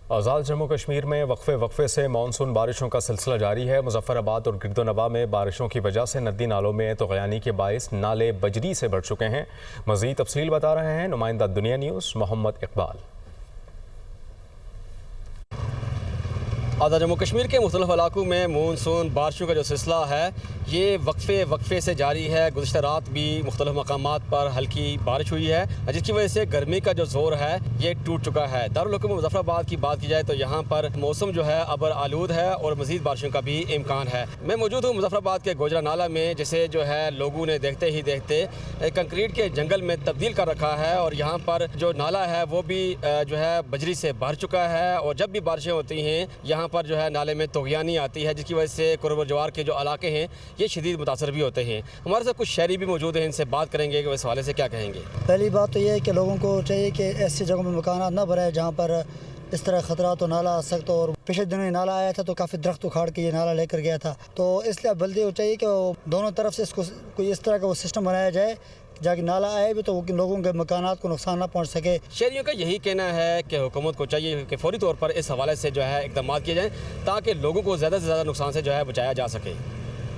आज़ाद जम्मू कश्मीर में वक्फे से मानसून बारिशों का सिलसिला जारी है। मुजफ्फराबाद और गिरदोनवा में बारिशों की वजह से नदी नालों में तग़यानी के बाइस नाले बजरी से भर चुके हैं। मज़ीद तफसील बता रहे हैं नुमाइंदा दुनिया न्यूज़ मोहम्मद इकबाल। आज़ाद जम्मू कश्मीर के मुख्तलिफ इलाकों में मानसून बारिशों का जो सिलसिला है ये वक्फे से जारी है। गुज़िश्ता रात भी मुख्तलिफ मकामात पर हल्की बारिश हुई है, जिसकी वजह से गर्मी का जो ज़ोर है ये टूट चुका है। दारुल हुकूमत मुजफ्फराबाद की बात की जाए तो यहाँ पर मौसम जो है अबर आलूद है और मज़ीद बारिशों का भी इम्कान है। मैं मौजूद हूँ मुजफ्फराबाद के गोजरा नाला में, जिसे जो है लोगों ने देखते ही देखते कंक्रीट के जंगल में तब्दील कर रखा है और यहाँ पर जो नाला है वो भी जो है बजरी से भर चुका है। और जब भी बारिशें होती हैं यहाँ पर जो है नाले में तग़यानी आती है, जिसकी वजह से कुर्ब जवार के जो इलाके हैं ये शदीद मुतासर भी होते हैं। हमारे साथ कुछ शहरी भी मौजूद हैं, इनसे बात करेंगे कि इस हवाले से क्या कहेंगे। पहली बात तो ये है कि लोगों को चाहिए कि ऐसी जगहों में मकान न बनाए जहाँ पर इस तरह ख़तरा तो नाला आ सकता। और पिछले दिनों नाला आया था तो काफ़ी दरख्त उखाड़ के ये नाला लेकर गया था, तो इसलिए बल्दी को चाहिए कि दोनों तरफ से इसको कोई इस तरह का वो सिस्टम बनाया जाए जाकि नाला आए भी तो लोगों के मकानात को नुकसान ना पहुंच सके। शहरियों का यही कहना है कि हुकूमत को चाहिए कि फौरी तौर पर इस हवाले से जो है इक़दाम किए जाएँ ताकि लोगों को ज़्यादा से ज़्यादा नुकसान से जो है बचाया जा सके।